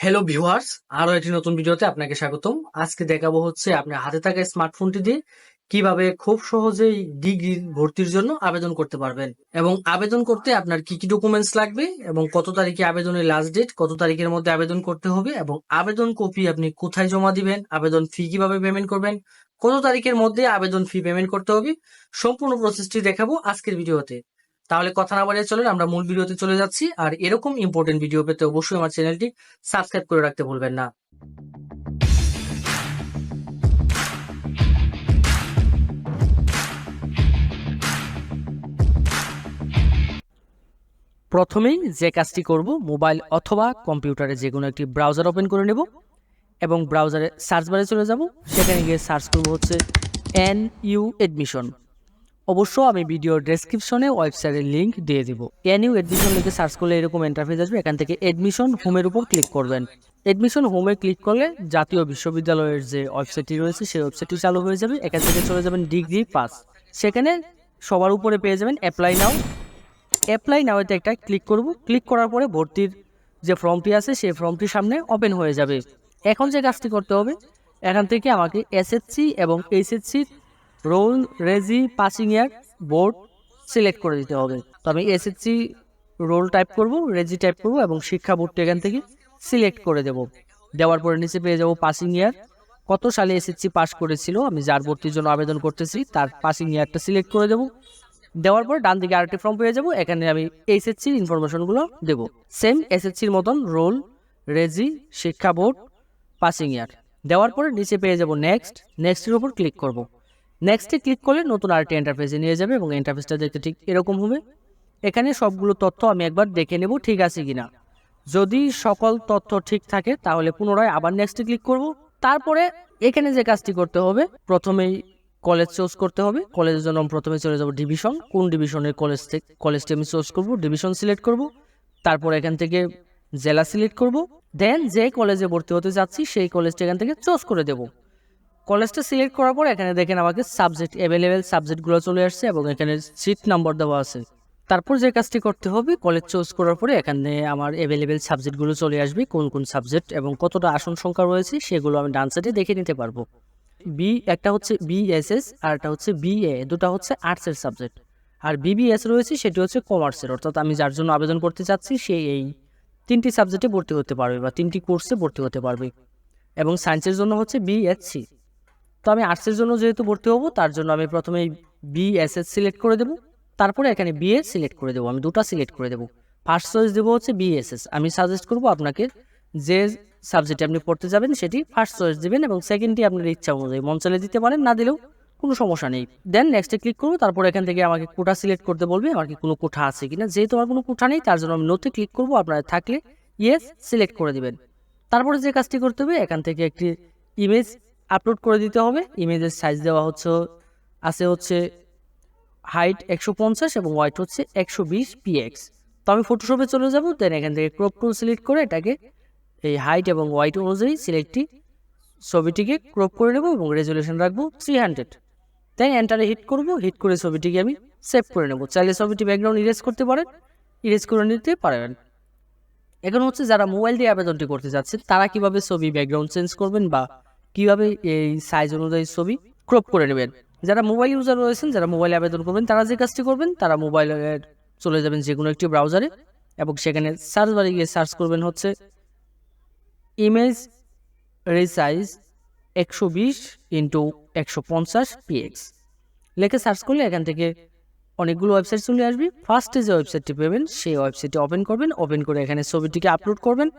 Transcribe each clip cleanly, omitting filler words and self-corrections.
Hello viewers, আরো একটি নতুন ভিডিওতে আপনাকে স্বাগতম। আজকে দেখাবো হচ্ছে আপনার হাতে থাকা স্মার্টফোনটি দিয়ে কিভাবে খুব সহজেই ডিগ্রি ভর্তির জন্য আবেদন করতে পারবেন এবং আবেদন করতে আপনার কি কি ডকুমেন্টস লাগবে এবং কত তারিখে আবেদনের লাস্ট ডেট, কত তারিখের মধ্যে আবেদন করতে হবে এবং আবেদন কপি আপনি কোথায় জমা দিবেন, আবেদন ফি কিভাবে পেমেন্ট করবেন, কত তারিখের মধ্যে আবেদন ফি পেমেন্ট করতে হবে, সম্পূর্ণ প্রসেসটি দেখাবো আজকের ভিডিওতে। তাহলে কথা না বাড়িয়ে চলুন আমরা মূল ভিডিওতে চলে যাচ্ছি। আর এরকম ইম্পর্টেন্ট ভিডিও পেতে অবশ্যই আমার চ্যানেলটি সাবস্ক্রাইব করে রাখতে ভুলবেন না। প্রথমেই যে কাজটি করব, মোবাইল অথবা কম্পিউটারে যে কোনো একটি ব্রাউজার ওপেন করে নেব এবং ব্রাউজারে সার্চ বারে চলে যাব। সেখানে গিয়ে সার্চ করব হচ্ছে এনইউ এডমিশন। অবশ্য আমি ভিডিও ডেসক্রিপশনে ওয়েবসাইটের লিঙ্ক দিয়ে দিব। এনইউ এডমিশন লিখে সার্চ করলে এরকম ইন্টারফেস আসবে। এখান থেকে এডমিশন হোমের উপর ক্লিক করবেন। এডমিশন হোমে ক্লিক করলে জাতীয় বিশ্ববিদ্যালয়ের যে ওয়েবসাইটটি রয়েছে সেই ওয়েবসাইটটি চালু হয়ে যাবে। এখান থেকে চলে যাবেন ডিগ্রি পাস। সেখানে সবার উপরে পেয়ে যাবেন অ্যাপ্লাই নাও। অ্যাপ্লাই নাওতে একটা ক্লিক করব। ক্লিক করার পরে ভর্তির যে ফর্মটি আছে সেই ফর্মটি সামনে ওপেন হয়ে যাবে। এখন যে কাজটি করতে হবে, এখান থেকে আমাকে এসএসসি এবং এইচএসসির roll, regi, passing year, board select করে দিতে হবে। তো আমি এসএসসি রোল টাইপ করব, রেজি টাইপ করব এবং শিক্ষা বোর্ডটি এখান থেকে সিলেক্ট করে দেব। দেওয়ার পরে নিচে পেয়ে যাব পাসিং ইয়ার, কত সালে এসএসসি পাস করেছিল, আমি যার ভর্তির জন্য আবেদন করতেছি তার পাসিং ইয়ারটা সিলেক্ট করে দেব। দেওয়ার পর ডান দিকে আরেকটি ফর্ম পেয়ে যাব। এখানে আমি এইচএসসির ইনফরমেশনগুলো দেব। সেম এসএসসির মতন রোল, রেজি, শিক্ষা বোর্ড, পাসিং ইয়ার দেওয়ার পরে নিচে পেয়ে যাব নেক্সট। নেক্সটের উপর ক্লিক করব। নেক্সটে ক্লিক করলে নতুন আরেকটি ইন্টারফেসে নিয়ে যাবে এবং ইন্টারফেসটা দেখতে ঠিক এরকম হবে। এখানে সবগুলো তথ্য আমি একবার দেখে নেব ঠিক আছে কিনা। যদি সকল তথ্য ঠিক থাকে তাহলে পুনরায় আবার নেক্সটে ক্লিক করব। তারপরে এখানে যে কাজটি করতে হবে, প্রথমেই কলেজ চুজ করতে হবে। কলেজের জন্য প্রথমে চলে যাব ডিভিশন, কোন ডিভিশনের কলেজটি আমি চুজ করব, ডিভিশন সিলেক্ট করব। তারপর এখান থেকে জেলা সিলেক্ট করব। দেন যে কলেজে ভর্তি হতে যাচ্ছি সেই কলেজটা এখান থেকে চুজ করে দেব। কলেজটা সিলেক্ট করার পর এখানে দেখেন আমাকে সাবজেক্ট অ্যাভেলেবেল সাবজেক্টগুলো চলে আসছে এবং এখানে সিট নাম্বার দেওয়া আছে। তারপর যে কাজটি করতে হবে, কলেজ চুজ করার পরে এখানে আমার অ্যাভেলেবেল সাবজেক্টগুলো চলে আসবে, কোন কোন সাবজেক্ট এবং কতটা আসন সংখ্যা রয়েছে সেগুলো আমি ডান সাইডে দেখে নিতে পারবো। একটা হচ্ছে বিএসএস আর একটা হচ্ছে বিএ, দুটো হচ্ছে আর্টসের সাবজেক্ট। আর বিবিএস রয়েছে সেটি হচ্ছে কমার্সের, অর্থাৎ আমি যার জন্য আবেদন করতে চাচ্ছি সে এই তিনটি সাবজেক্টে ভর্তি হতে পারবে বা তিনটি কোর্সে ভর্তি হতে পারবে। এবং সায়েন্সের জন্য হচ্ছে বিএসসি। তো আমি আর্টসের জন্য যেহেতু ভর্তি হবো তার জন্য আমি প্রথমে বিএসএস সিলেক্ট করে দেবো। তারপরে এখানে বিএ সিলেক্ট করে দেবো, আমি দুটো সিলেক্ট করে দেবো। ফার্স্ট চয়েস দেবো হচ্ছে বিএসএস। আমি সাজেস্ট করবো আপনাকে যে সাবজেক্টে আপনি পড়তে যাবেন সেটি ফার্স্ট চয়েস দিবেন এবং সেকেন্ডটি আপনার ইচ্ছা অনুযায়ী মন চাইলে দিতে পারেন, না দিলেও কোনো সমস্যা নেই। দেন নেক্সটে ক্লিক করবো। তারপর এখান থেকে আমাকে কোটা সিলেক্ট করতে বলবে, আমার কি কোনো কোঠা আছে কিনা। যেহেতু আমার কোনো কোঠা নেই তার জন্য আমি নোতে ক্লিক করবো, আপনারা থাকলে ইয়েস সিলেক্ট করে দিবেন। তারপরে যে কাজটি করতে হবে, এখান থেকে একটি ইমেজ আপলোড করে দিতে হবে। ইমেজের সাইজ দেওয়া হচ্ছে হাইট 150 এবং ওয়াইট হচ্ছে 120 পিএক্স। তো আমি ফটোশপে চলে যাব। দেন এখান থেকে ক্রপ টুল সিলেক্ট করে এটাকে এই হাইট এবং ওয়াইট অনুযায়ী ছবিটিকে ক্রপ করে নেব এবং রেজুলেশন রাখবো 300। তাই এন্টারে হিট করব। হিট করে ছবিটিকে আমি সেভ করে নেব। চাইলে ছবিটি ব্যাকগ্রাউন্ড ইরেজ করতে পারেন, ইরেজ করে নিতে পারবেন। এখন হচ্ছে যারা মোবাইল দিয়ে আবেদনটি করতে যাচ্ছেন তারা কিভাবে ছবি ব্যাকগ্রাউন্ড চেঞ্জ করবেন বা কিভাবে এই সাইজ অনুযায়ী ছবি ক্রপ করে নেবেন। যারা মোবাইল ইউজার রয়েছেন, যারা মোবাইলে আবেদন করবেন, তারা যে কাজটি করবেন, তারা মোবাইলে চলে যাবেন যে কোনো একটি ব্রাউজারে এবং সেখানে সার্চ বারে গিয়ে সার্চ করবেন হচ্ছে ইমেজ রেসাইজ 120x150 পিএক্স লেখে সার্চ করলে এখান থেকে অনেকগুলো ওয়েবসাইট চলে আসবে। ফার্স্টে যে ওয়েবসাইটটি পাবেন সেই ওয়েবসাইটটি ওপেন করবেন। ওপেন করে এখানে ছবিটিকে আপলোড করবেন।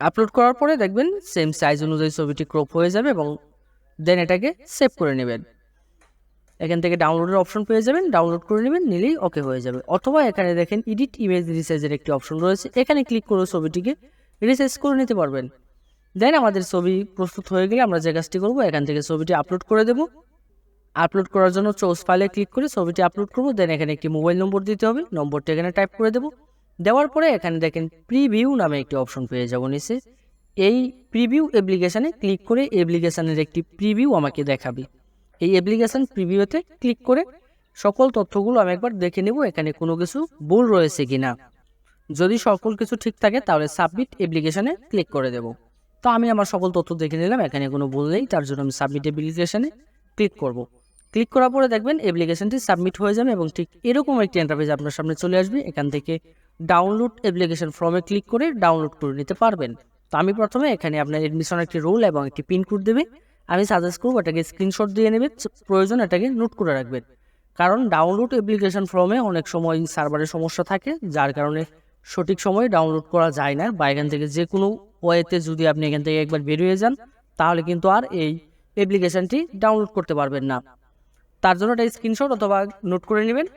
আপলোড করার পরে দেখবেন সেম সাইজ অনুযায়ী ছবিটি ক্রপ হয়ে যাবে এবং দেন এটাকে সেভ করে নেবেন। এখান থেকে ডাউনলোডের অপশন পেয়ে যাবেন, ডাউনলোড করে নেবেন, নিলেই ওকে হয়ে যাবে। অথবা এখানে দেখেন এডিট ইমেজ রিসাইজের একটি অপশন রয়েছে, এখানে ক্লিক করে ছবিটিকে রিসাইজ করে নিতে পারবেন। দেন আমাদের ছবি প্রস্তুত হয়ে গেলে আমরা যে কাজটি করবো, এখান থেকে ছবিটি আপলোড করে দেব। আপলোড করার জন্য চুজ ফাইলে ক্লিক করে ছবিটি আপলোড করবো। দেন এখানে একটি মোবাইল নম্বর দিতে হবে, নম্বরটি এখানে টাইপ করে দেব। দেওয়ার পরে এখানে দেখেন প্রিভিউ নামে একটি অপশন পেয়ে যাব নিচে। এই প্রিভিউ অ্যাপ্লিকেশানে ক্লিক করে অ্যাপ্লিকেশানের একটি প্রিভিউ আমাকে দেখাবে। এই অ্যাপ্লিকেশান প্রিভিউতে ক্লিক করে সকল তথ্যগুলো আমি একবার দেখে নেব এখানে কোনো কিছু ভুল রয়েছে কিনা। যদি সকল কিছু ঠিক থাকে তাহলে সাবমিট অ্যাপ্লিকেশনে ক্লিক করে দেব। তো আমি আমার সকল তথ্য দেখে নিলাম, এখানে কোনো ভুল নেই, তার জন্য আমি সাবমিট অ্যাপ্লিকেশনে ক্লিক করব। ক্লিক করার পরে দেখবেন অ্যাপ্লিকেশনটি সাবমিট হয়ে যাবে এবং ঠিক এরকম একটি ইন্টারফেস আপনার সামনে চলে আসবে। এখান থেকে ডাউনলোড অ্যাপ্লিকেশন ফর্মে ক্লিক করে ডাউনলোড করে নিতে পারবেন। তো আমি প্রথমে এখানে আপনার এডমিশন একটি রোল এবং একটি পিন কোড দেবে, আমি সাজেস্ট করবো এটাকে স্ক্রিনশট দিয়ে নেবেন, প্রয়োজন এটাকে নোট করে রাখবেন। কারণ ডাউনলোড অ্যাপ্লিকেশন ফর্মে অনেক সময় সার্ভারের সমস্যা থাকে, যার কারণে সঠিক সময়ে ডাউনলোড করা যায় না, বা এখান থেকে যে কোনো ওয়েতে যদি আপনি এখান থেকে একবার বেরিয়ে যান তাহলে কিন্তু আর এই অ্যাপ্লিকেশনটি ডাউনলোড করতে পারবেন না। তার জন্য এটা স্ক্রিনশট অথবা নোট করে নেবেন।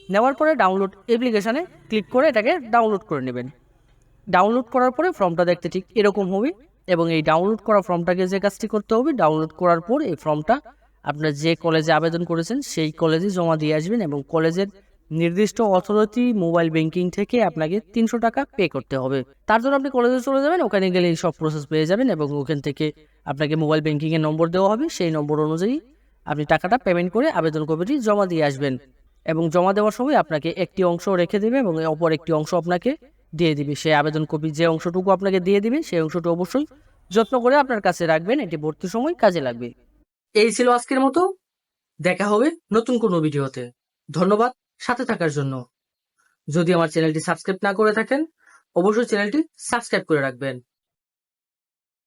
নেওয়ার পরে ডাউনলোড অ্যাপ্লিকেশানে ক্লিক করে এটাকে ডাউনলোড করে নেবেন। ডাউনলোড করার পরে ফর্মটা দেখতে ঠিক এরকম হবে এবং এই ডাউনলোড করা ফর্মটাকে যে কাজটি করতে হবে, ডাউনলোড করার পর এই ফর্মটা আপনার যে কলেজে আবেদন করেছেন সেই কলেজে জমা দিয়ে আসবেন এবং কলেজের নির্দিষ্ট অথরিটি মোবাইল ব্যাংকিং থেকে আপনাকে 300 টাকা পে করতে হবে। তার জন্য আপনি কলেজে চলে যাবেন, ওখানে গেলে এই সব প্রসেস পেয়ে যাবেন এবং ওখান থেকে আপনাকে মোবাইল ব্যাংকিংয়ের নম্বর দেওয়া হবে, সেই নম্বর অনুযায়ী আপনি টাকাটা পেমেন্ট করে আবেদন কপিটি জমা দিয়ে আসবেন এবং জমা দেওয়ার সময় আপনাকে একটি অংশ রেখে দেবে এবং অপর একটি অংশ আপনাকে দিয়ে দিবে। সেই আবেদন কপি যে অংশটুকু আপনাকে দিয়ে দিবে সেই অংশটি অবশ্যই যত্ন করে আপনার কাছে রাখবেন, এটি ভর্তির সময় কাজে লাগবে। এই ছিল আজকের মতো, দেখা হবে নতুন কোনো ভিডিওতে। ধন্যবাদ সাথে থাকার জন্য। যদি আমার চ্যানেলটি সাবস্ক্রাইব না করে থাকেন অবশ্যই চ্যানেলটি সাবস্ক্রাইব করে রাখবেন।